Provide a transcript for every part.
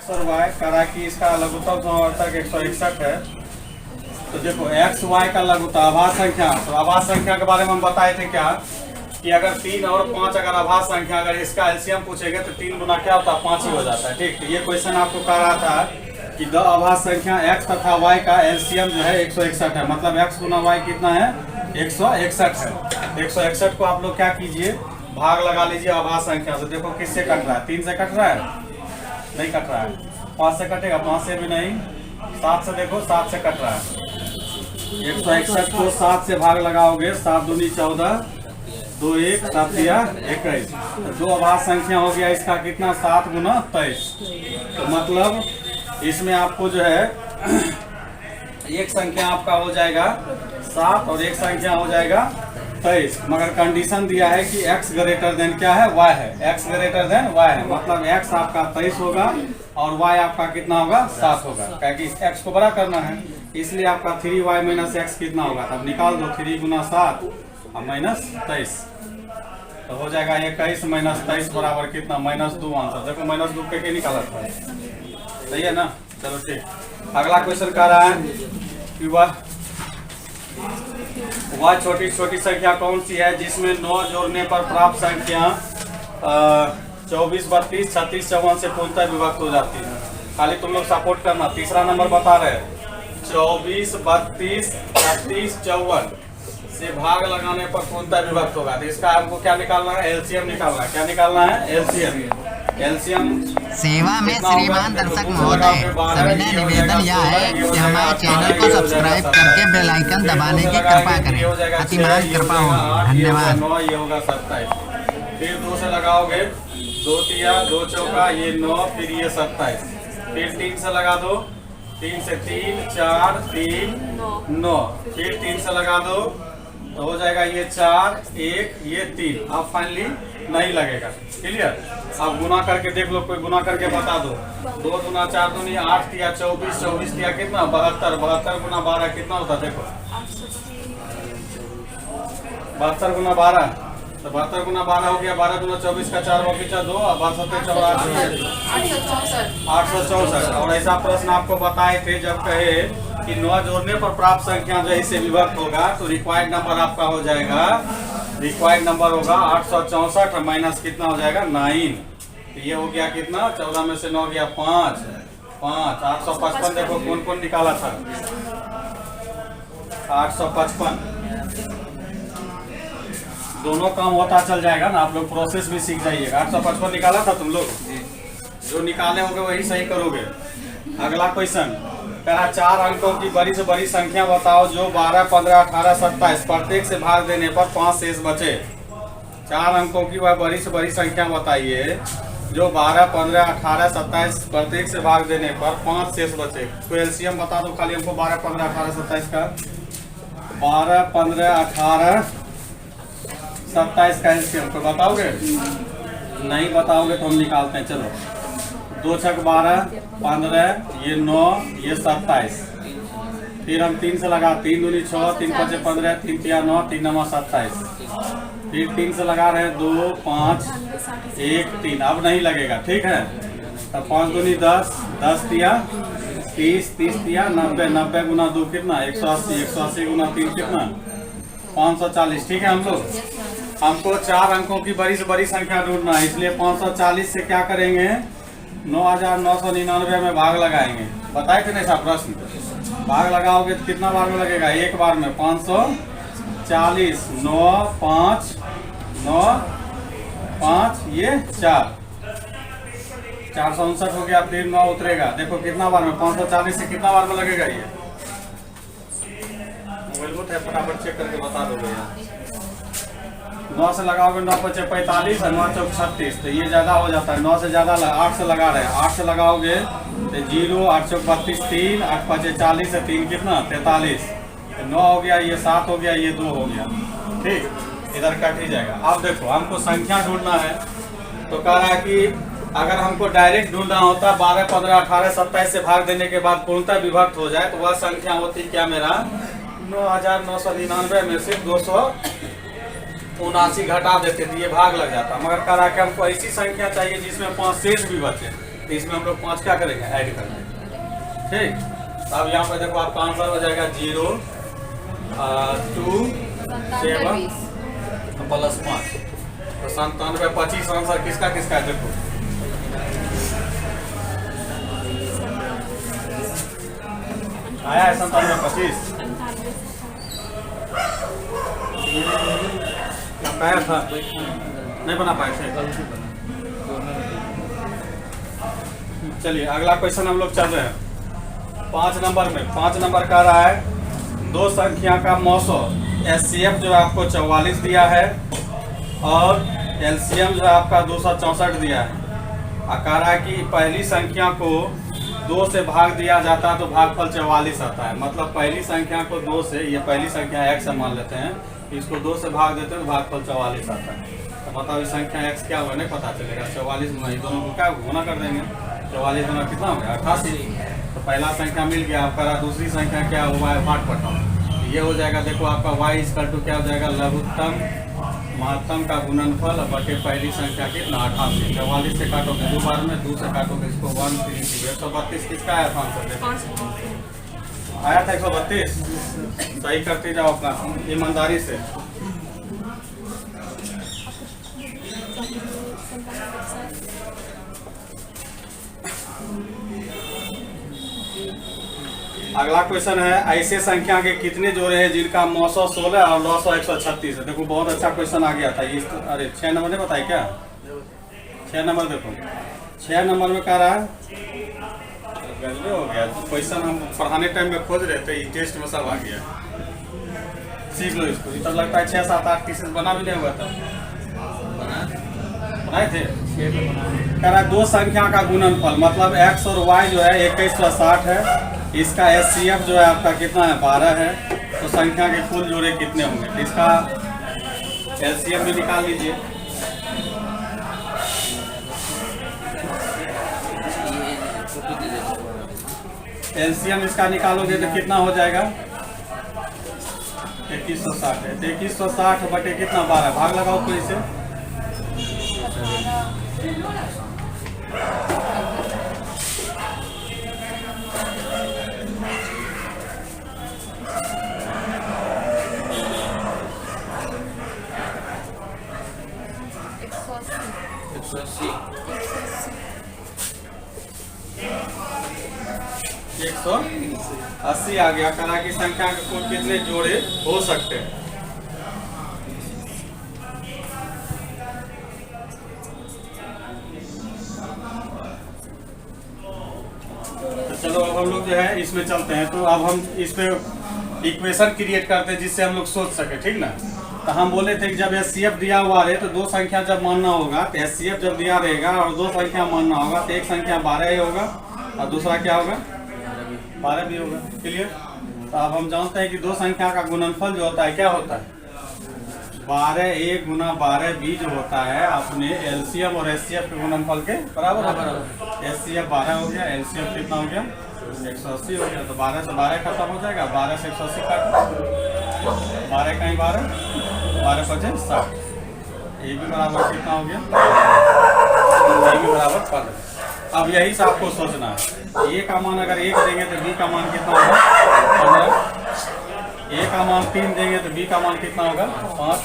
X और Y करा कि इसका लघुत्तम समावर्तक 161 है। तो देखो एक्स वाई का लघुत्तम आभास संख्या, तो आभास संख्या के बारे में हम बताए थे क्या कि अगर 3 और 5 अगर आभास संख्या अगर इसका एलसीएम पूछेगा तो 3 गुना क्या होता है 5 ही हो जाता है। ठीक, तो ये क्वेश्चन आपको कह रहा था कि द आभास संख्या x तथा y का एलसीएम जो है 161 है, मतलब x गुना y कितना है 161 है। 161 को आप लोग क्या कीजिए भाग लगा लीजिए आभास संख्या से। देखो किससे कट रहा है, 3 से कट रहा है, नहीं कट रहा है। 5 से कटेगा, 5 से भी नहीं। 7 से देखो, 7 से कट रहा है। 161 को 7 से भाग लगाओगे, 7 दूनी 14, 2 1 7 दिया 21। तो दो आभास संख्या हो गया इसका कितना 7 गुना 23। तो मतलब इसमें आपको जो है एक संख्या आपका हो जाएगा 7 और एक संख्या हो जाएगा 23, मगर कंडीशन दिया है कि x ग्रेटर देन क्या है y है, x ग्रेटर देन y है, मतलब x आपका 23 होगा और y आपका कितना होगा 7 होगा, क्योंकि x को बड़ा करना है, इसलिए आपका 3y माइनस x कितना होगा, तब निकाल दो 3 गुना 7 और माइनस 23, तो हो जाएगा 21 माइनस 23 बराबर कितना -2 आंसर। देखो -2 के निकाला था, सही है ना। चलो ठीक, अगला क्वेश्चन कह रहा है कि वह छोटी छोटी संख्या कौन सी है जिसमें 9 जोड़ने पर प्राप्त संख्या 24 32 36 54 से पूर्णतः विभक्त हो जाती है। खाली तुम लोग सपोर्ट करना। तीसरा नंबर बता रहे हैं 24 32 36 54 से भाग लगाने पर पूर्णतः विभक्त होगा। तो इसका हमको क्या निकालना है, एलसीएम निकालना है। क्या निकालना है, एलसीएम। सेवा में श्रीमान दर्शक महोदय, सविनय निवेदन यह है कि हमारे चैनल को सब्सक्राइब करके बेल आइकन दबाने की कृपा करें, अतिमान कृपा होगी। धन्यवाद। 9 ये होगा 27, फिर 2 से लगाओगे, 2 तिया 2 चौका ये 9, फिर ये 27, फिर 3 से लगा दो, 3 से 3 4 3 9, फिर 3 से लगा दो तो हो जाएगा ये 4 1 ये 3। अब फाइनली नहीं लगेगा, क्लियर। अब गुना करके देख लो, कोई गुना करके बता दो। 2 दूना 4 दूनी 8 तिया 24, 24 तिया कितना 72, 72 गुना 12 कितना होता देखो 72 गुना 12, तो 72 गुना 12 हो गया। 12 गुना 24 का 4 बचा 2, अब 864। और ऐसा प्रश्न आपको बताए थे जब कहे कि 9 जोड़ने पर प्राप्त संख्या जो इससे विभक्त होगा तो रिक्वायर्ड नंबर आपका हो जाएगा, रिक्वायर्ड नंबर होगा 864 माइनस कितना हो जाएगा 9। तो ये हो गया कितना 14 में से 9 गया 5 5 855। देखो कौन कौन निकाला था 855, दोनों काम होता चल जाएगा ना, आप लोग प्रोसेस भी सीख जाइएगा। 855 निकाला था तुम लोग, जो निकाले होगे वही सही करोगे। अगला क्वेश्चन कहा 4 अंकों की बड़ी से बड़ी संख्या बताओ जो 12 15 18 27 प्रत्येक से भाग देने पर 5 शेष बचे। 4 अंकों की वह बड़ी से बड़ी संख्या बताइए जो 12 15 18 27 प्रत्येक से भाग देने पर 5 शेष बचे। तो एलसीएम बता दो खाली हमको 12 15 18 27 का। 12 15 18 27 का एलसीएम तो बताओगे, नहीं बताओगे तो हम निकालते हैं। चलो 2 छक 12 15 ये 9 ये 27, फिर हम 3 से लगा 3 दूनी 6 3 5 15 3 तिया 9 3 9 27, फिर 3 से लगा रहे 2 5 1 3। अब नहीं लगेगा, ठीक है। तब 5 दूनी 10 10 तिया 30 30 तिया 90 90 गुना 2 कितना 180 180 गुना 3 कितना 540। ठीक है, हम लोग हमको 4 अंकों की बड़ी से बड़ी संख्या ढूंढना है, इसलिए 540 से क्या करेंगे 9999 में भाग लगाएंगे। बताए थे ना ऐसा प्रश्न, भाग लगाओगे तो कितना बार में लगेगा, एक बार में 540 9 5 9 5 ये 4 459 हो गया, फिर 9 उतरेगा। देखो कितना बार में 540 से कितना बार में लगेगा, ये मोबाइल में फटाफट चेक करके बता दो भैया। 9 से लगाओगे 9 5 45 और 9 चौक 36, तो ये ज्यादा हो जाता है। 9 से ज्यादा 8 से लगा रहे हैं, 8 से लगाओगे तो 0 8 चौक 32 3 8 5 40 से 3 कितना 43, 9 हो गया, ये 7 हो गया, ये 2 हो गया। ठीक, इधर कट ही जाएगा। अब देखो हमको संख्या ढूंढना है, तो कह रहा है कि अगर हमको डायरेक्ट ढूंढना होता 12 15 18 27 से भाग देने के बाद पूर्णतः विभक्त हो जाए तो वह संख्या होती क्या मेरा 9999 में से 279 घटा देते थे, ये भाग लग जाता। मगर कह रहा कि हमको ऐसी संख्या चाहिए जिसमें 5 शेष भी बचे। तो इसमें हम लोग 5 क्या करेंगे, ऐड करेंगे। ठीक, तो अब यहाँ पे देखो आपका आंसर हो जाएगा 0 2 7 प्लस 5, तो 97 25 आंसर किसका किसका है देखो। आया है 97 25 पाया था, नहीं बना पाए थे। चलिए अगला क्वेश्चन हम लोग चल रहे हैं 5 नंबर में। 5 नंबर का रहा है दो संख्या का मौसो एचसीएफ जो आपको 44 दिया है और एलसीएम जो आपका 264 दिया है। कह रहा है कि पहली संख्या को 2 से भाग दिया जाता है तो भागफल 44 आता है। मतलब पहली संख्या को 2 से, ये पहली संख्या x मान लेते हैं, इसको 2 से भाग देते हैं तो भागफल 44 आता है। तो मतलब इस संख्या x क्या हुआ नहीं पता चलेगा। 44 गुना ये दोनों को क्या गुना कर देंगे, 44 गुना कितना हो गया 88। तो पहला संख्या मिल गया। आपका दूसरी संख्या क्या हुआ है, भागफल। ये हो जाएगा देखो आपका y इक्वल टू क्या हो जाएगा, लघुत्तम महत्तम का गुणनफल बटे पहली संख्या कितना 88। 44 से काटोगे 2 बार में, 2 से काटोगे इसको 1 3 132 किसका आया था आंसर, आया था 132। सही करते जाओ अपना ईमानदारी से। अगला क्वेश्चन है ऐसे संख्या के कितने जोड़े हैं जिनका 916 और 900 136 है। देखो बहुत अच्छा क्वेश्चन आ गया था ये। अरे 6 नंबर ने बताया क्या, 6 नंबर देखो 6 नंबर में कह रहा है, गजबे हो गया क्वेश्चन। हम पढ़ाने टाइम में खोज रहे थे, टेस्ट में सब आ गया। सीख लो इसको। तब लगता है 6 7 8 पीसेस बना भी नहीं हुआ था, बनाए थे। कह रहा है दो संख्या का गुणनफल, मतलब x और y जो है 2160 है। इसका एचसीएफ जो है आपका कितना है 12 है। तो संख्या के कुल जोड़े कितने होंगे, इसका एलसीएम भी निकाल लीजिए। एलसीएम इसका निकालोगे तो कितना हो जाएगा 2160 है। 2160 बटे कितना 12, भाग लगाओ तो इसे। एक 180 आ गया। कला की संख्या के कुल कितने जोड़े हो सकते हैं। तो चलो अब हम लोग जो है इसमें चलते हैं। तो अब हम इस पे इक्वेशन क्रिएट करते हैं जिससे हम लोग सोच सके, ठीक ना। तो हम बोले थे कि जब एचसीएफ दिया हुआ रहे तो दो संख्या जब मानना होगा, तो एचसीएफ जब दिया रहेगा और दो संख्या मानना होगा तो एक संख्या 12 ही होगा और दूसरा क्या होगा 12 भी होगा। क्लियर। तो अब हम जानते हैं कि दो संख्या का गुणनफल जो होता है क्या होता है 12। 1 गुना 12 भी जो होता है अपने एलसीएम और एचसीएफ के गुणनफल के बराबर होगा। एचसीएफ 12 हो गया, एलसीएफ कितना हो गया 180 हो गया। तो 12 से 12 खत्म हो जाएगा, 12 से 180 काट 12 कहीं 12 12 5 60। ये भी बराबर कितना हो गया, ये भी बराबर 15। अब यही से आपको सोचना है। ए का मान अगर 1 देंगे तो बी का मान कितना होगा 15। ए का मान 3 देंगे तो बी का मान कितना होगा 5।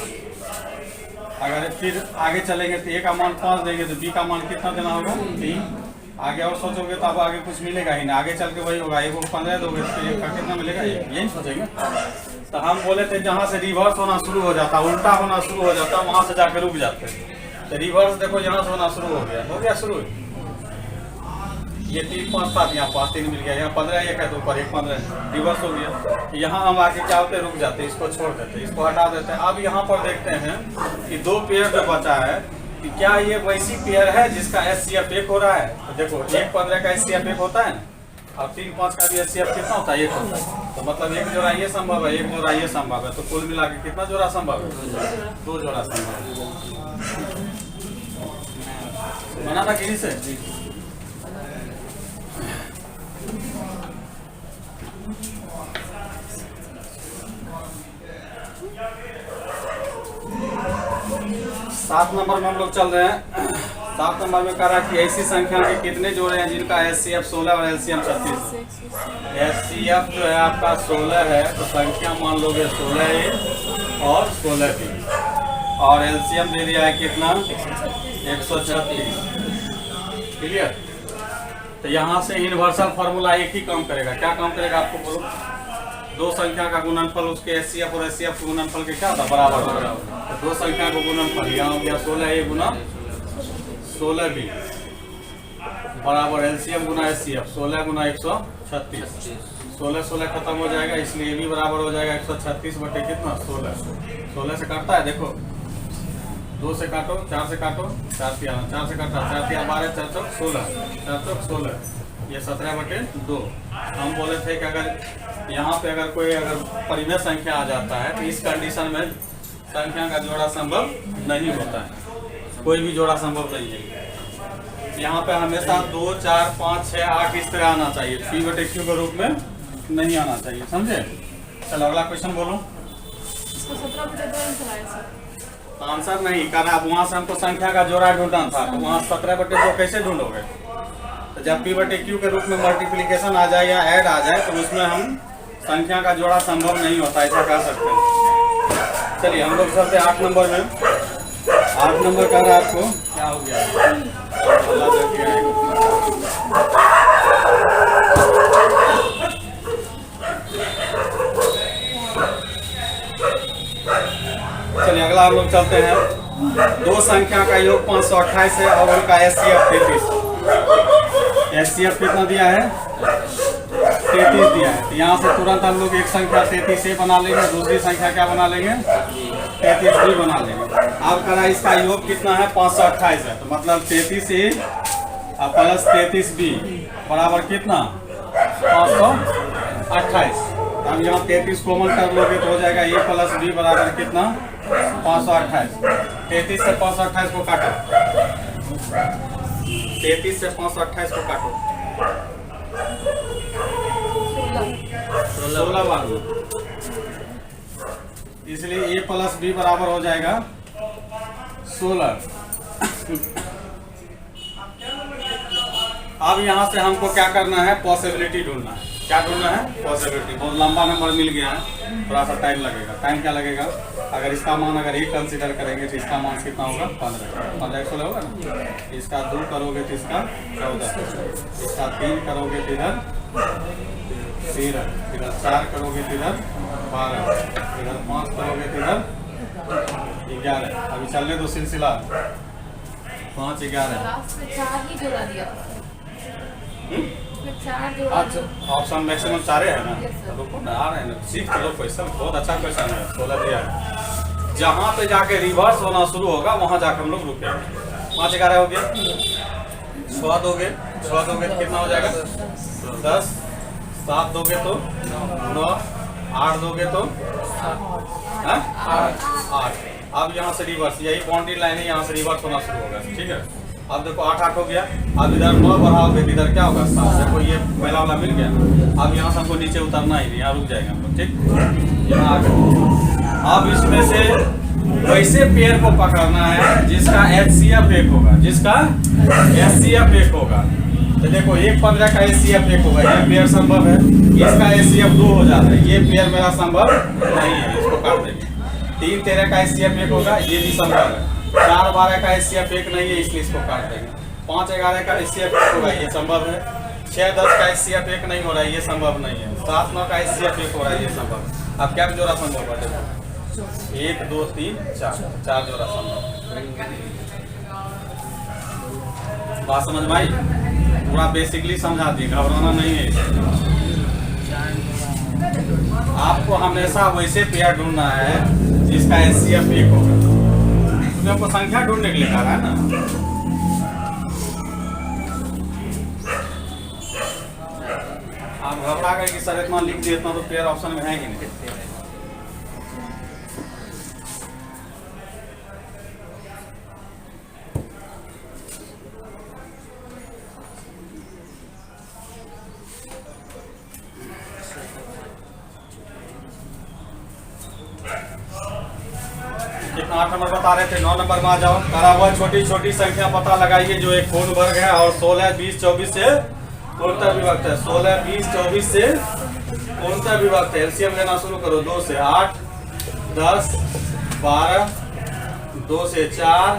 अगर फिर आगे चलेंगे तो ए का मान 5 देंगे तो बी का मान कितना देना होगा 3। आगे और सोचोगे तो अब आगे कुछ मिलेगा ही नहीं, आगे चल के वही होगा। एक को 15 दोगे तो एक का कितना मिलेगा, यही सोचेंगे। तो हम बोले थे जहाँ से रिवर्स होना शुरू हो जाता, उल्टा होना शुरू हो जाता, वहाँ से जाकर रुक जाते। तो रिवर्स देखो यहाँ से होना शुरू हो गया शुरू। ये 3 5 7 यहाँ 5 3 मिल गया, यहाँ 15 1 है तो ऊपर 1 15 रिवर्स हो गया। यहाँ हम आगे क्या होते रुक जाते, इसको छोड़ देते, इसको हटा देते हैं। अब यहाँ पर देखते हैं कि 2 पेयर जो बचा है कि क्या ये वैसी पेयर है जिसका एचसीएफ 1 हो रहा है। तो देखो 1 15 का एचसीएफ 1 होता है ना, और 3 5 का भी एचसीएफ कितना होता है 1 होता है। तो मतलब 1 जोड़ा ये संभव है, 1 जोड़ा ये संभव है। तो कुल मिला के कितना जोड़ा संभव है 2 जोड़ा संभव है। बना था किसी से। सात नंबर में हम लोग चल रहे हैं। 7 नंबर में कह रहा है कि ऐसी संख्या के कितने जोड़े हैं जिनका HCF 16 और LCM 36। HCF जो है आपका 16 है तो संख्या मान लोगे 16A और 16B, और LCM दे दिया है कितना 136। क्लियर। तो यहाँ से यूनिवर्सल फार्मूला एक ही काम करेगा। क्या काम करेगा आपको बोलो? दो संख्या का गुणनफल उसके HCF और HCF के गुणनफल के क्या होता है? बराबर होगा। तो दो संख्या को गुणनफल यहाँ हो गया 16A गुना 16B बराबर LCM गुना HCF 16 गुना 136। 16 16 खत्म हो जाएगा, इसलिए भी बराबर हो जाएगा 136 बटे कितना 16। 16 से काटता है, देखो 2 से काटो, 4 से काटो, 4 से काटा, 4 3 12, 4 चौक 16, 4 चौक 16, ये 17 बटे 2। हम बोले थे कि अगर यहाँ पे अगर कोई परिमेय संख्या आ जाता है तो इस कंडीशन में संख्या का जोड़ा संभव नहीं होता है, कोई भी जोड़ा संभव नहीं है। यहाँ पे हमेशा 2 4 5 6 8 इस तरह आना चाहिए, P बटे Q के रूप में नहीं आना चाहिए, समझे? चलो अगला क्वेश्चन बोलो। आंसर नहीं कर रहा, वहाँ से हमको संख्या का जोड़ा ढूंढना था, तो वहाँ 17 बटे 2 कैसे ढूंढोगे? तो जब P बटे Q के रूप में मल्टीप्लिकेशन आ जाए या ऐड आ जाए तो उसमें हम संख्या का जोड़ा संभव नहीं होता, ऐसा कह सकते हैं। चलिए हम लोग चलते 8 नंबर में। 8 नंबर कह रहा है आपको क्या हो गया? चलिए अगला हम लोग चलते हैं। दो संख्या का योग 528 है और उनका HCF 33। HCF कितना दिया है? 33 दिया है। तो यहाँ से तुरंत हम लोग एक संख्या 33A बना लेंगे, दूसरी संख्या क्या बना लेंगे? 33B बना लेंगे। अब करा इसका योग कितना है? 528 है, तो मतलब 33A प्लस 33B बराबर कितना? 528। हम यहाँ 33 कॉमन कर लोगे तो हो जाएगा A प्लस B बराबर कितना? 528। 33 से 528 को काटो, 33 से 528 को काटो, 16 बार, इसलिए A प्लस B बराबर हो जाएगा 16। अब यहाँ से हमको क्या करना है? पॉसिबिलिटी ढूंढना है। क्या ढूंढना है? पॉसिबिलिटी। बहुत लंबा नंबर मिल गया है, थोड़ा सा टाइम लगेगा। टाइम क्या लगेगा? अगर इसका मान अगर 1 कंसीडर करेंगे तो इसका मान कितना होगा? 15 16 होगा ना। इसका 2 करोगे तो इसका 14, इसका 3 करोगे तो इधर 13, इधर 4 करोगे तो इधर 12, इधर 5 करोगे तो इधर 11। अभी चलने दो सिलसिला 5 11। अच्छा ऑप्शन मैक्सिमम 4 है ना? रुको ना, आ रहे हैं ना, सीख लो। क्वेश्चन बहुत अच्छा क्वेश्चन है, 16 दिया है। जहाँ पे जाके रिवर्स होना शुरू होगा वहाँ जाकर हम लोग रुकेंगे। 5 11 हो गया, 6 दोगे तो कितना हो जाएगा? 10, 7 दोगे तो 9, 8 दोगे तो 8। अब यहाँ से रिवर्स, यही बाउंड्री लाइन है, यहाँ से रिवर्स होना शुरू होगा, ठीक है? अब देखो 8 8 हो गया। अब इधर 9 बढ़ाओगे तो इधर क्या होगा? 7। देखो ये पहला वाला मिल गया। अब यहाँ से हमको नीचे उतरना ही नहीं, यहाँ रुक जाएगा हम लोग, ठीक? यहाँ आकर अब इसमें से वैसे पेयर को पकड़ना है जिसका HCF 1 होगा, जिसका HCF 1 होगा। तो देखो 1 15 का HCF 1 होगा, ये पेयर संभव है। इसका HCF 2 हो जाता है, ये पेयर मेरा संभव नहीं है, इसको काट देंगे। 3 13 का HCF 1 होगा, ये भी संभव है। 4 12 का HCF 1 नहीं है, इसलिए इसको काट देंगे। 5 11 का HCF 1 होगा, ये संभव है। 6 10 का HCF 1 नहीं हो रहा है, ये संभव नहीं है। 7 9 का HCF 1 हो रहा है, ये संभव है। अब क्या जोड़ा संभव है? देखो 1 2 3 4 जोड़ा संभव। बात समझ में आई? पूरा बेसिकली समझा दी, घबराना नहीं है। आपको हमेशा वैसे पेयर ढूंढना है जिसका HCF 1 होगा। हमको संख्या ढूंढने के लिए कहा है ना। आप घबरा गए कि सर इतना लिख दिए, इतना तो पेयर ऑप्शन में है ही नहीं। 8 नंबर बता रहे थे, 9 नंबर में आ जाओ। करा हुआ छोटी छोटी संख्या पता लगाइए जो एक पूर्ण वर्ग है और 16, 20, 24 से पूर्णतः विभक्त है। 16, 20, 24 से पूर्णतः विभक्त है। एलसीएम लेना शुरू करो। 2 से 8, 10, 12, 2 से 4,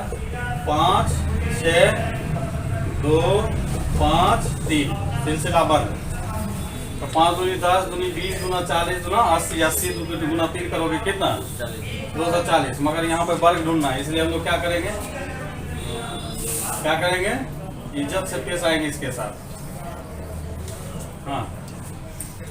5, 6, 2, 5, 3 सिलसिला वर्ग। तो 5 दूनी 10, दूनी 20, दूना 40, दूना 80, 80 गुना 3 करोगे कितना? 240। मगर यहाँ पे वर्ग ढूंढना है, इसलिए हम लोग क्या करेंगे, इज्जत से पेश आएंगे इसके साथ। हाँ,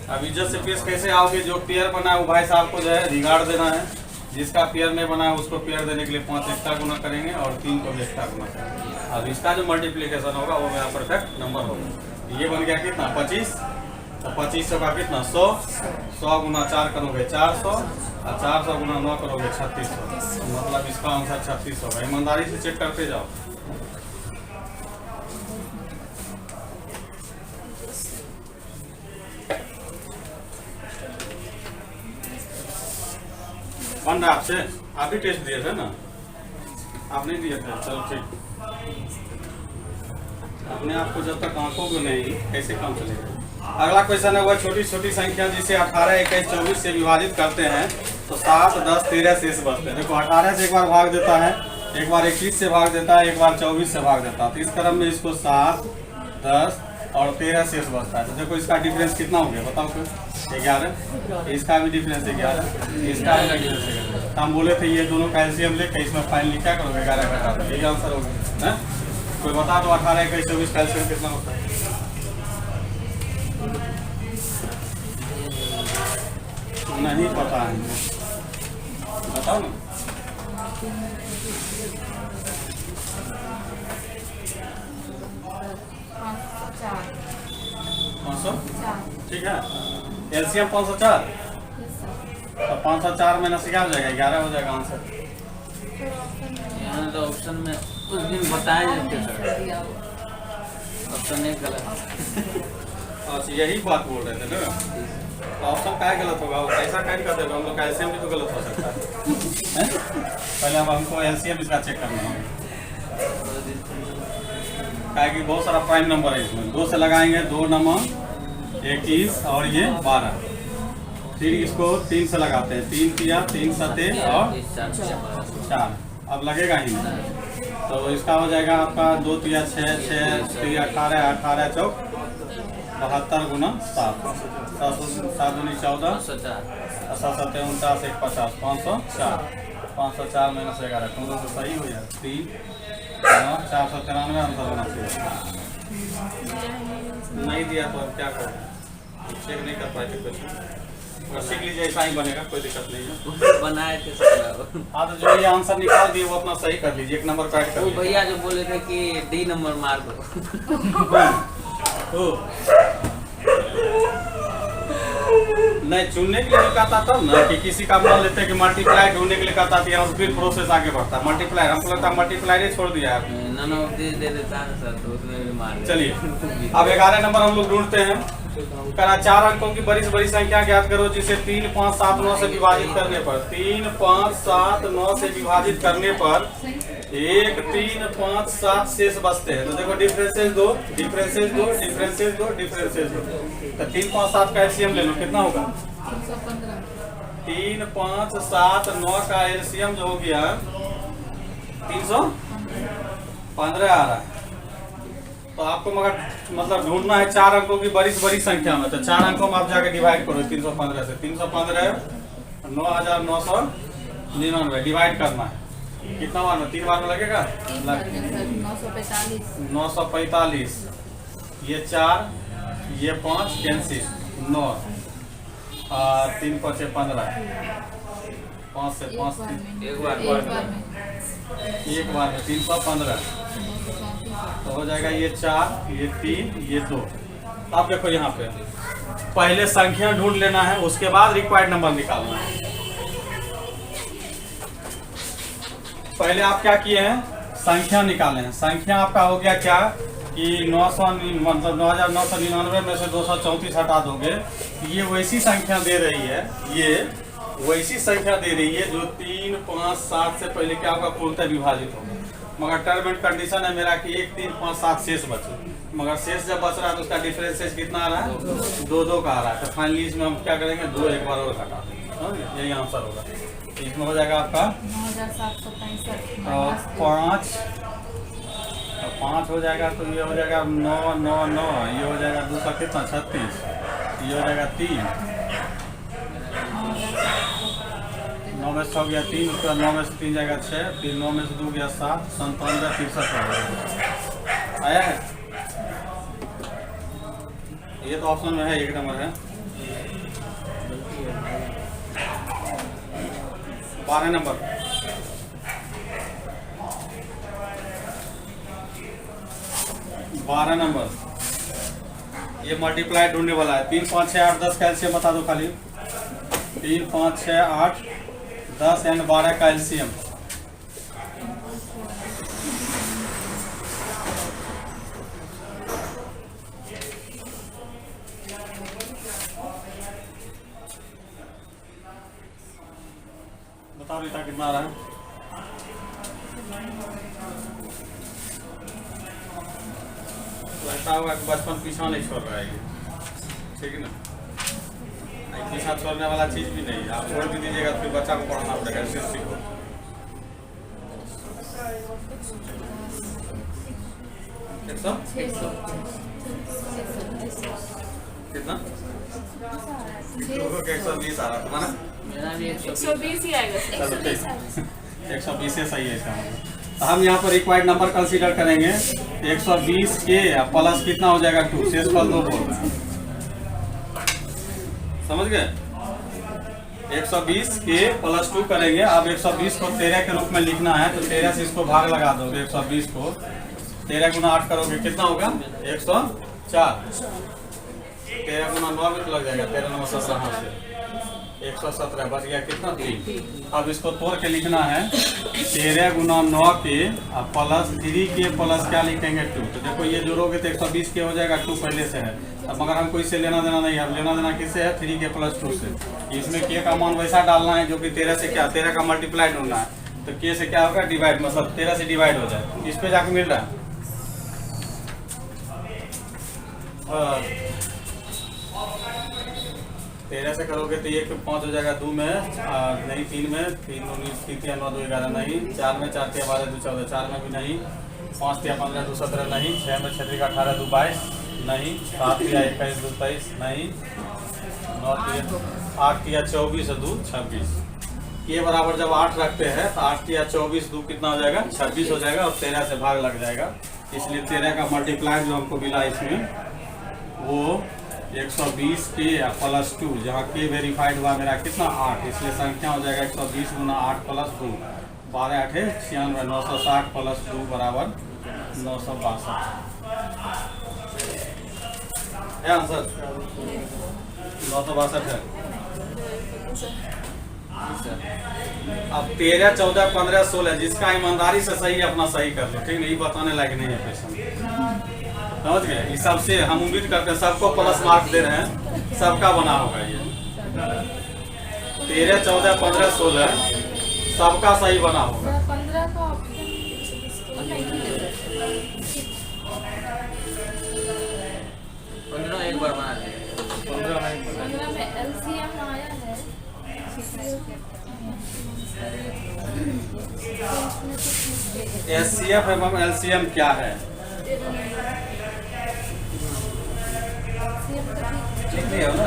अब इज्जत से पेश कैसे आओगे? जो पेयर बना है वो भाई साहब को जो है रिगार्ड देना है। जिसका पेयर नहीं बना है उसको पेयर देने के लिए 5 एक्स्ट्रा गुना करेंगे और 3 को भी एक्स्ट्रा गुना करेंगे। अब इसका जो मल्टीप्लिकेशन होगा वो मेरा परफेक्ट नंबर होगा। ये बन गया कितना? 25। तो 2500 का कितना? 100। 100 गुना 4 करोगे 400 और 400 गुना 9 करोगे 3600। मतलब इसका आंसर 3600 होगा। ईमानदारी से चेक करते जाओ। बन रहा आपसे? आप भी टेस्ट दिए थे ना? आप नहीं दिए थे? चलो ठीक। अपने आप को जब तक आंखों को नहीं कैसे काम चलेगा? अगला क्वेश्चन है वह छोटी छोटी संख्या जिसे 18, 21, 24 से विभाजित करते हैं तो 7, 10, 13 शेष बचते हैं। देखो 18 से एक बार भाग देता है, एक बार 21 से भाग देता है, एक बार 24 से भाग देता है। तो इस क्रम में इसको 7, 10 और 13 शेष बचता है। तो देखो इसका डिफरेंस कितना हो गया बताओ फिर? 11। इसका भी डिफरेंस 11, इसका भी डिफरेंस 11। हम बोले थे ये दोनों का एलसीएम लेके इसमें फाइनली क्या करोगे? 11 घटा दो। यही आंसर होगा। कोई बता दो 18, 21, 24 का एलसीएम कितना होता है? नहीं पता है, बताओ ना। ठीक है, एलसीएम 504। तो 504 में से क्या हो जाएगा? 11 हो जाएगा आंसर। तो ऑप्शन में उस दिन बताए जाते सर, ऑप्शन नहीं गलत। अच्छा, यही बात बोल रहे थे ना। ऑप्शन क्या गलत होगा? ऐसा क्या करते हो हम लोग का? एलसीएम भी तो गलत हो सकता है। पहले अब हमको एलसीएम इसका चेक करना होगा, क्या कि बहुत सारा प्राइम नंबर है इसमें। 2 से लगाएंगे 2 नंबर 21 और ये 12। फिर इसको 3 से लगाते हैं। 3 किया, 3 7 और 4। अब लगेगा ही नहीं। तो इसका हो जाएगा आपका 2 तिया 6, 6 तिया 18, 18 चौक 72 गुना 7, 7 दूनी 14, 7 7 49, 1 50, 504। 504 में से 11 दोनों तो सही हो जाए। 3 493 आंसर होना चाहिए। नहीं दिया तो अब क्या करें? चेक नहीं कर पाए थे क्वेश्चन। सीख लीजिए, ऐसा ही बनेगा, कोई दिक्कत नहीं है। बनाए थे सर। हाँ, तो जो ये आंसर निकाल दिए वो अपना सही कर लीजिए। 1 नंबर पे ऐड कर लीजिए। भैया जो बोले थे कि डी नंबर मार दो। नहीं, चुनने के लिए कहता तब ना कि किसी का मान लेते हैं कि मल्टीप्लाई ढूंढने के लिए कहता था, यहाँ फिर प्रोसेस आगे बढ़ता है। मल्टीप्लाई हमको लगता है मल्टीप्लाई छोड़ दिया है। नन ऑफ दे देता है सर, तो उसमें भी मार। चलिए अब 11 नंबर हम लोग ढूंढते हैं। करा 4 अंकों की बड़ी से बड़ी संख्या ज्ञात करो जिसे 3, 5, 7, 9 से विभाजित करने पर 3, 5, 7, 9 से विभाजित करने पर 1, 3, 5, 7 शेष बचते हैं। तो देखो डिफरेंसेस दो, डिफरेंसेस दो, डिफरेंसेस दो, डिफरेंसेस दो। तो 3, 5, 7 का एलसीएम ले लो, कितना होगा? 3, 5, 7, 9 का एलसीएम जो हो गया 315 आ रहा है। तो आपको मगर मतलब ढूंढना है 4 अंकों की बड़ी से बड़ी संख्या में। तो 4 अंकों में आप जाके डिवाइड करो 315 से। 315 9999 डिवाइड करना है। कितना बार में? 3 बार में लगेगा? 945। ये 4, ये 5 कैंसिल 9, 3 5 15, 5 से 5 एक बार एक बार में 315। तो हो जाएगा ये 4, ये 3, ये 2। आप देखो यहाँ पे पहले संख्या ढूंढ लेना है, उसके बाद रिक्वायर्ड नंबर निकालना है। पहले आप क्या किए हैं? संख्या निकाले हैं। संख्या आपका हो गया क्या कि 900 मतलब 9999 में से 234 हटा दोगे, ये वैसी संख्या दे रही है, ये वैसी संख्या दे रही है जो 3, 5, 7 से पहले क्या होगा, पूर्णतः विभाजित होगा। मगर टर्म एंड कंडीशन है मेरा कि 1, 3, 5, 7 शेष बचे, मगर शेष जब बच रहा है तो उसका डिफरेंस कितना आ रहा है, 2 का आ रहा है। तो फाइनली इसमें हम क्या करेंगे, 2 एक बार और घटा देंगे, यही आंसर होगा। इसमें हो जाएगा आपका 5 हो जाएगा, तो ये हो जाएगा 9, 9, 9, ये हो जाएगा 2 का कितना 36, ये हो जाएगा 3, 9 में से 6 गया 3, उसके बाद 9 में से 3 जाएगा 6, फिर 9 में से 2 गया 7, 57, 63 हो जाएगा। आया है, ये तो ऑप्शन में है, 1 नंबर है। 12 नंबर, ये मल्टीप्लाई ढूंढने वाला है। 3, 5, 6, 8, 10 का एलसीएम बता दो खाली। 3, 5, 6, 8, 10 एंड 12 का एलसीएम। बताओ बेटा कितना आ रहा है। लगता होगा कि बचपन पीछा नहीं छोड़ रहा है ये, ठीक है ना। पीछा छोड़ने वाला चीज भी नहीं है, आप छोड़ भी दीजिएगा तो फिर बच्चा को पढ़ाना पड़ेगा, एसएससी को। कितना 120 आ रहा था ना, मेरा भी 120 ही आएगा। चलो ठीक, 120 से सही है इसका मतलब। तो हम यहाँ पर रिक्वायर्ड नंबर कंसीडर करेंगे 120 के प्लस कितना हो जाएगा 2, शेष फल 2 बोल रहे हैं, समझ गए। 120 के प्लस 2 करेंगे। अब 120 को 13 के रूप में लिखना है, तो 13 से इसको भाग लगा दोगे। 120 को 13 गुना 8 करोगे, कितना होगा 104। 13 गुना 9 में तो लग जाएगा, 13 9 17 से 117 बच गया कितना 3। अब इसको तोड़ के लिखना है 13 गुना 9 के प्लस 3 के प्लस क्या लिखेंगे 2। तो देखो ये जोड़ोगे तो 120 के हो जाएगा, 2 पहले से है। अब मगर हमको इससे लेना देना नहीं है, अब लेना देना किससे है 3 के प्लस 2 से। इसमें के का मान वैसा डालना है जो कि 13 से क्या 13 का मल्टीप्लाई ढूंढना है, तो के से क्या होगा डिवाइड, मतलब 13 से डिवाइड हो जाए। इस पे जाके मिल रहा है 13 से करोगे तो 1 में 5 हो जाएगा, 2 में नहीं 3 में 3 19 3 9 2 11 नहीं, 4 में 4 3 12 2 14 4 में भी नहीं, 5 3 15 2 17 नहीं, 6 में 6 18 2 22 नहीं, 7 3 21 2 23 नहीं, 9 3 8 3 24 2 26। के बराबर जब 8 रखते हैं तो 8 3 24 2 कितना हो जाएगा 26 हो जाएगा, और 13 से भाग लग जाएगा। इसलिए 13 का मल्टीप्लाई जो हमको मिला इसमें वो 120 के प्लस 2, जहाँ के वेरीफाइड हुआ मेरा कितना 8, इसलिए संख्या हो जाएगा 120 गुना 8 प्लस 2, 12 8 96, 960 प्लस 2 बराबर 962 है आंसर। 962 है। अब 13 14 15 16 जिसका ईमानदारी से सही अपना सही कर लो, ठीक नहीं बताने लायक नहीं है क्वेश्चन, समझ गए। इस सबसे हम उम्मीद करते हैं सबको प्लस मार्क्स दे रहे हैं, सबका बना होगा ये 13 14 15 16 सबका सही बना होगा। 15 का ऑप्शन एक बार बना दिए। 15 में एलसीएम आया है। एचसीएफ एवं एलसीएम क्या है? ठीक नहीं है ना?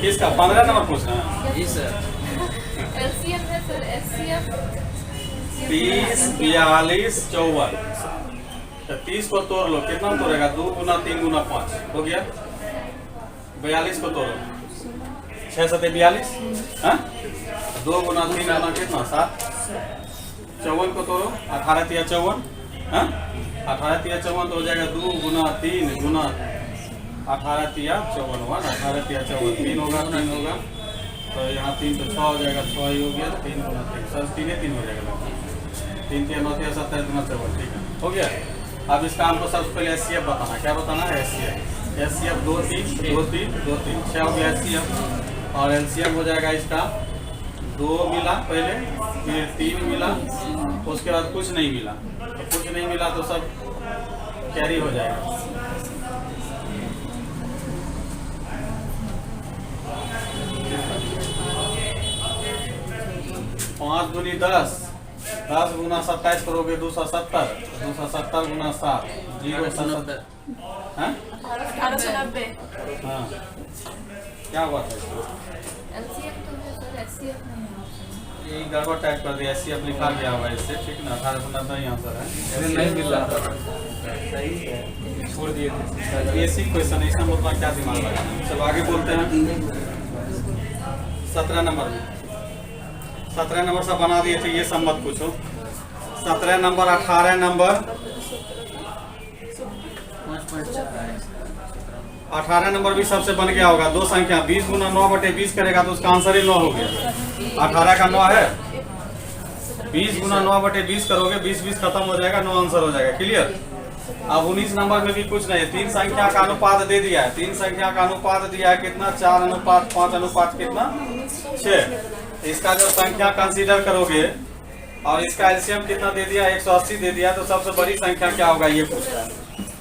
किसका 15 नंबर पूछना है? जी सर। एलसीएम है सर, एचसीएफ 30 42 54। तो 30 को तोड़ लो, कितना तोड़ेगा 2 गुना 3 गुना 5 हो गया। 42 को तोड़ो 6 7 42, 2 गुना 3 गुना कितना 7। 54 को तोड़ो 18 3 54, 18 3 54 तो हो जाएगा 2 गुना 3 गुना 18 3 54 हुआ, 18 3 54 3 होगा 3 होगा, तो यहाँ 3 तो 6 हो जाएगा, 6 ही हो गया, 3 गुना 3 सर 3 हो जाएगा, 3 3 9 3 17 गुना 54, ठीक है हो गया। अब इसका हमको सबसे पहले एचसीएफ बताना, क्या बताना है एचसीएफ। एचसीएफ 2 3 2 3 2 3 6 हो गया एचसीएफ। और एलसीएम हो जाएगा इसका 2 मिला पहले, फिर 3 मिला, उसके बाद कुछ नहीं मिला। तो कुछ नहीं मिला तो सब कैरी हो जाएगा। 5 दूनी 10, 10 गुना 27 करोगे 270, 270 गुना 7 0 हाँ 1890 हाँ क्या हुआ था इसको? LCM तो है सर, SCF नहीं है ऑप्शन। ये गड़बड़ टाइप कर दिया, एचसीएफ लिखा गया होगा इससे, ठीक ना। 1890 ही आंसर है। नहीं मिल रहा था, सही है, छोड़ दिए थे। बेसिक क्वेश्चन है, इसका मतलब क्या दिमाग लगाना। चलो आगे बोलते हैं। 17 नंबर में 17 नंबर से बना दिए थे, ये सब मत पूछो। 17 नंबर 18 नंबर 18 नंबर भी सबसे बन गया होगा। दो संख्या 20 गुना 9/20 करेगा तो उसका आंसर ही 9 हो गया। 18 का 9 है, 20 गुना 9/20 करोगे, 20 खत्म हो जाएगा, 9 आंसर हो जाएगा। क्लियर। अब 19 नंबर में भी कुछ नहीं है, 3 संख्या का अनुपात दे दिया है। 3 संख्या का अनुपात दिया है कितना, 4:5 कितना 6। इसका जो संख्या कंसीडर करोगे और इसका एलसीएम कितना दे दिया, 180 दे दिया, तो सबसे बड़ी संख्या क्या होगा ये पूछ रहा है।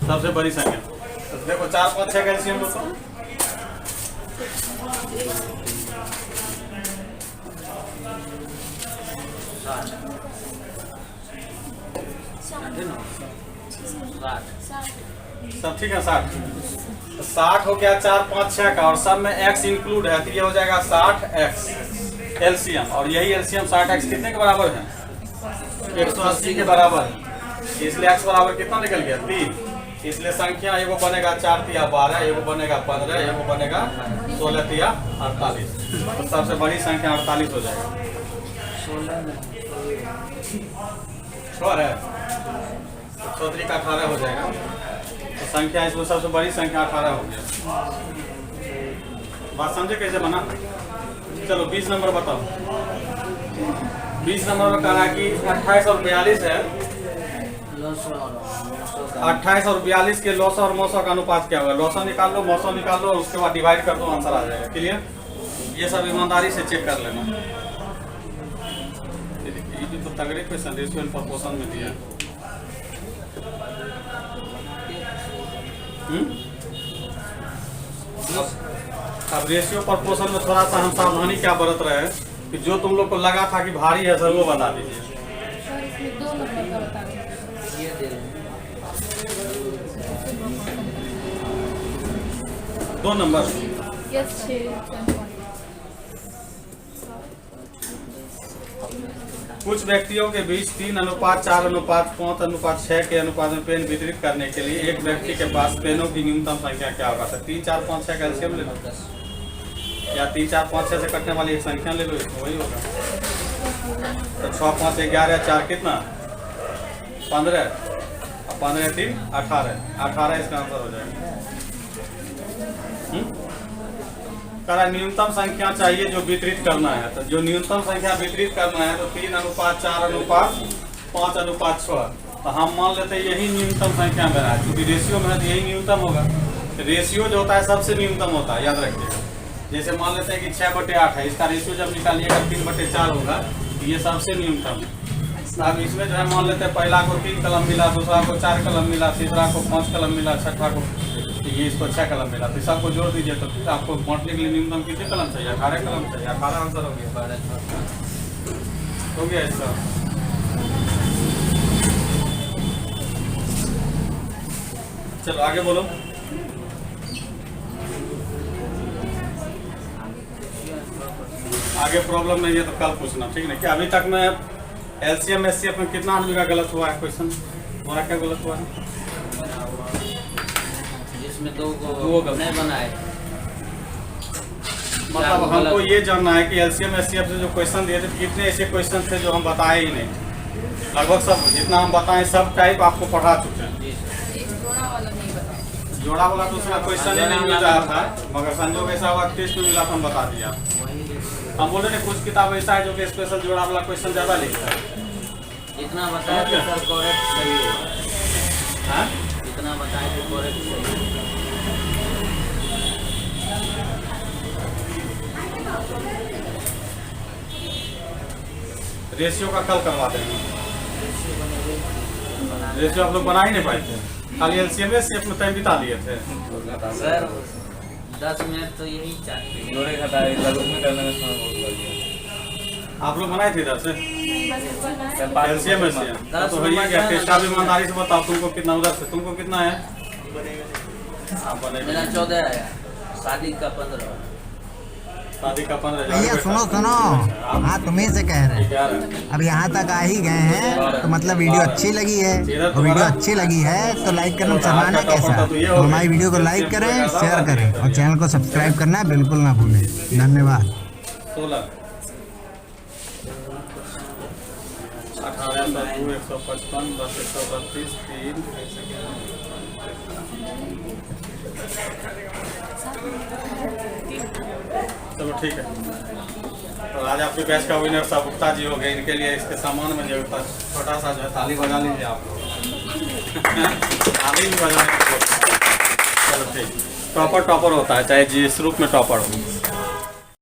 सबसे बड़ी संख्या तो देखो 4 5 6 का एलसीएम बताओ। सब ठीक है। 60 हो गया 4 5 6 का, और सब में x इंक्लूड है तो ये हो जाएगा 60x एलसीएम। और यही एलसीएम 60x कितने के बराबर है, 180 के बराबर है। इसलिए x बराबर कितना निकल गया 3। इसलिए संख्या एगो बनेगा 4 तिया 12, एगो बनेगा 15, एगो बनेगा 16 तिया 48। तो सबसे बड़ी संख्या 48 हो जाएगा। 16 में श्योर है, 14 का 18 हो जाएगा। तो संख्या इसमें सबसे बड़ी संख्या 18 हो गया। बात समझे कैसे बना। चलो 20 नंबर बताओ। 20 नंबर में कहा है कि 28 और 42 है। 28 और 42 के लॉस और मौसों का अनुपात क्या होगा। लॉसा निकाल लो, मौसों निकाल लो, और उसके बाद डिवाइड कर दो, आंसर आ जाएगा। क्लियर। ये सब ईमानदारी से चेक कर लेना। ये भी तो तगड़े क्वेश्चन रेशियो एंड प्रोपोर्शन में दिया। अब रेशियो प्रोपोर्शन में थोड़ा सा हम सावधानी क्या बरत रहे हैं कि जो तुम लोग को लगा था कि भारी है सर वो बता दीजिए। सर इसमें 2 नंबर का बता दीजिए। ये दे रहे हैं। 2 नंबर यस 6 कुछ व्यक्तियों के बीच 3:4:5:6 के अनुपात में पेन वितरित करने के लिए एक व्यक्ति के पास पेनों की न्यूनतम संख्या क्या होगा। सर 3 4 5 6 का एलसीएम ले लो, या 3 4 5 6 से कटने वाली एक संख्या ले लो, इसमें वही होगा। तो 6 5 11 4 कितना 15, 15 3 18 इसका आंसर हो जाएगा। न्यूनतम संख्या चाहिए जो वितरित करना है। तो जो न्यूनतम संख्या वितरित करना है तो 3:4:5:6। तो हम मान लेते हैं यही न्यूनतम संख्या मेरा है, क्योंकि रेशियो में है तो यही न्यूनतम होगा। रेशियो जो होता है सबसे न्यूनतम होता है, याद रखिए। जैसे मान लेते हैं कि 6/8 है, इसका रेशियो जब निकालिएगा 3/4 होगा, तो ये सबसे न्यूनतम है। अब इसमें जो है मान लेते हैं पहला को 3 कलम मिला, दूसरा को 4 कलम मिला, तीसरा को 5 कलम मिला, छठा को ये इसको 6 कलम मिला। तो सबको जोड़ दीजिए तो आपको बांटने के लिए न्यूनतम कितने कलम चाहिए, 18 कलम चाहिए। 18 आंसर हो गया, 12 हो गया इसका। चलो आगे बोलो। आगे प्रॉब्लम नहीं है तो कल पूछना, ठीक है। कि अभी तक में एलसीएम एचसीएफ में कितना आदमी का गलत हुआ है क्वेश्चन, हमारा क्या गलत हुआ है। इसमें 2 को नहीं बनाए। मतलब हमको ये जानना है कि एलसीएम एचसीएफ से जो क्वेश्चन दिए थे कितने ऐसे क्वेश्चन थे जो हम बताए ही नहीं। लगभग सब जितना हम बताएं सब टाइप आपको पढ़ा चुके हैं। जोड़ा वाला नहीं बताया। जोड़ा वाला तो उसमें क्वेश्चन ही नहीं मिल रहा था, मगर संजोग ऐसा हुआ टेस्ट में मिला तो हम बता दिया। हम बोले थे कुछ किताब ऐसा है जो कि स्पेशल जोड़ा वाला क्वेश्चन ज्यादा लिखता है। इतना बताया तो सर करेक्ट सही होगा। हाँ? जितना बताए थे करेक्ट सही। रेशियो का कल करवा देंगे। रेशियो आप लोग बना ही नहीं पाए थे, खाली एलसीएम में सीएफ में टाइम बिता लिए थे। सर 10 मिनट तो यही चाहिए। जोड़े घटाए लघु में करने में समय बहुत लग गया। आप लोग बनाए थे इधर से सर, पाँच एलसीएम में से तो भैया क्या टेस्टा भी ईमानदारी से बताओ, तुमको कितना उधर से तुमको कितना है? आप मेरा बने 14 है, शादी का 15। शादी का 15,000 भैया सुनो सुनो, हाँ तुम्हें से कह रहे हैं। अब यहाँ तक आ ही गए हैं तो मतलब वीडियो अच्छी लगी है, और वीडियो अच्छी लगी है तो लाइक करना शर्माना कैसा। तो हमारी वीडियो को लाइक करें, शेयर करें और चैनल को सब्सक्राइब करना बिल्कुल ना भूलें। धन्यवाद। 16 18 2 155 10 132 3। चलो ठीक है, तो आज आपके बैच का विनर सब गुप्ता जी हो गए। इनके लिए इसके सामान में जो छोटा सा जो है ताली बजा लीजिए आप लोग। ताली भी बजा लीजिए। चलो ठीक, टॉपर होता है, चाहे जिस रूप में टॉपर हो।